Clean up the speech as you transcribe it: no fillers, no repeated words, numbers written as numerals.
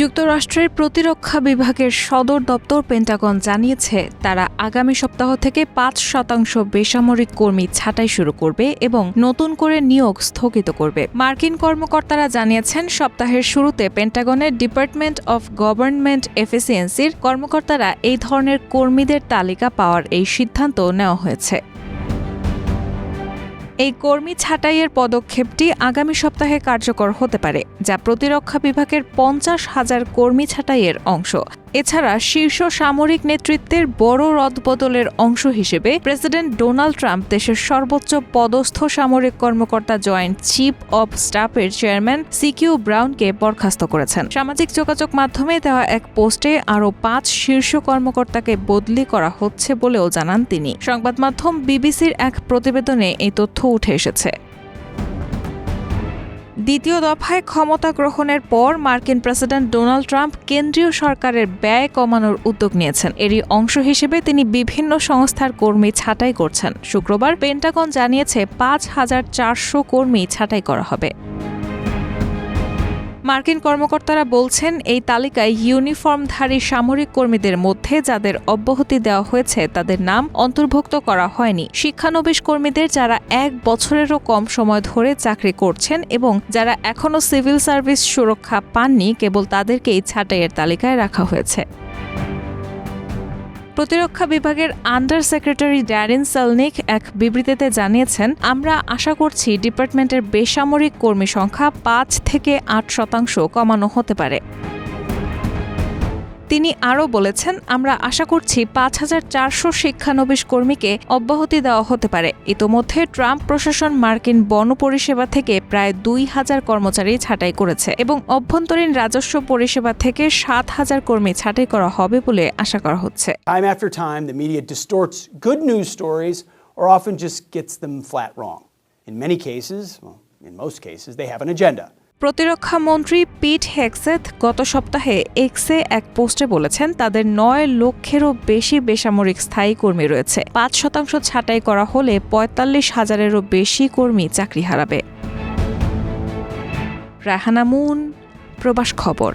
যুক্তরাষ্ট্রের প্রতিরক্ষা বিভাগের সদর দপ্তর পেন্টাগন জানিয়েছে তারা আগামী সপ্তাহ থেকে ৫% বেসামরিক কর্মী ছাঁটাই শুরু করবে এবং নতুন করে নিয়োগ স্থগিত করবে। মার্কিন কর্মকর্তারা জানিয়েছেন সপ্তাহের শুরুতে পেন্টাগনের ডিপার্টমেন্ট অফ গভর্নমেন্ট এফিসিয়েন্সির কর্মকর্তারা এই ধরনের কর্মীদের তালিকা পাওয়ার এই সিদ্ধান্ত নেওয়া হয়েছে। এই কর্মী ছাঁটাইয়ের পদক্ষেপটি আগামী সপ্তাহে কার্যকর হতে পারে, যা প্রতিরক্ষা বিভাগের ৫০,০০০ কর্মী ছাঁটাইয়ের অংশ। এছাড়া শীর্ষ সামরিক নেতৃত্বের বড় রদবদলের অংশ হিসেবে প্রেসিডেন্ট ডোনাল্ড ট্রাম্প দেশের সর্বোচ্চ পদস্থ সামরিক কর্মকর্তা জয়েন্ট চিফ অব স্টাফের চেয়ারম্যান সিকিউ ব্রাউনকে বরখাস্ত করেছেন। সামাজিক যোগাযোগ মাধ্যমে দেওয়া এক পোস্টে আরও ৫ শীর্ষ কর্মকর্তাকে বদলি করা হচ্ছে বলেও জানান তিনি। সংবাদ মাধ্যম বিবিসির এক প্রতিবেদনে এই তথ্য উঠে এসেছে। দ্বিতীয় দফায় ক্ষমতা গ্রহণের পর মার্কিন প্রেসিডেন্ট ডোনাল্ড ট্রাম্প কেন্দ্রীয় সরকারের ব্যয় কমানোর উদ্যোগ নিয়েছেন। এরই অংশ হিসেবে তিনি বিভিন্ন সংস্থার কর্মী ছাঁটাই করছেন। শুক্রবার পেন্টাগন জানিয়েছে ৫,৪০০ কর্মী ছাঁটাই করা হবে। মার্কিন কর্মকর্তারা বলছেন এই তালিকায় ইউনিফর্মধারী সামরিক কর্মীদের মধ্যে যাদের অব্যাহতি দেওয়া হয়েছে তাদের নাম অন্তর্ভুক্ত করা হয়নি। শিক্ষানবিশ কর্মীদের যারা ১ বছরেরও কম সময় ধরে চাকরি করছেন এবং যারা এখনও সিভিল সার্ভিস সুরক্ষা পাননি, কেবল তাদেরকেই ছাঁটাইয়ের তালিকায় রাখা হয়েছে। প্রতিরক্ষা বিভাগের আন্ডার সেক্রেটারি ড্যারিন সেলনিক এক বিবৃতিতে জানিয়েছেন, আমরা আশা করছি ডিপার্টমেন্টের বেসামরিক কর্মী সংখ্যা ৫ থেকে ৮% কমানো হতে পারে। তিনি আরও বলেছেন, আমরা আশা করছি ৫,৪০০ শিক্ষানবিশ কর্মীকে অব্যাহতি দেওয়া হতে পারে। ইতোমধ্যে ট্রাম্প প্রশাসন মার্কিন বনপরিষেবা থেকে প্রায় ২,০০০ কর্মচারী ছাঁটাই করেছে এবং অভ্যন্তরীণ রাজস্ব পরিষেবা থেকে ৭,০০০ কর্মী ছাঁটাই করা হবে বলে আশা করা হচ্ছে। Time after time, the media distorts good news stories or often just gets them flat wrong. In many cases, well, in most cases, they have an agenda. প্রতিরক্ষা মন্ত্রী পিট হেগসেথ গত সপ্তাহে এক্সে এক পোস্টে বলেছেন তাদের ৯ লক্ষেরও বেশি বেসামরিক স্থায়ী কর্মী রয়েছে। ৫% ছাঁটাই করা হলে ৪৫,০০০-এরও বেশি কর্মী চাকরি হারাবে। রাহানা মুন, প্রবাস খবর।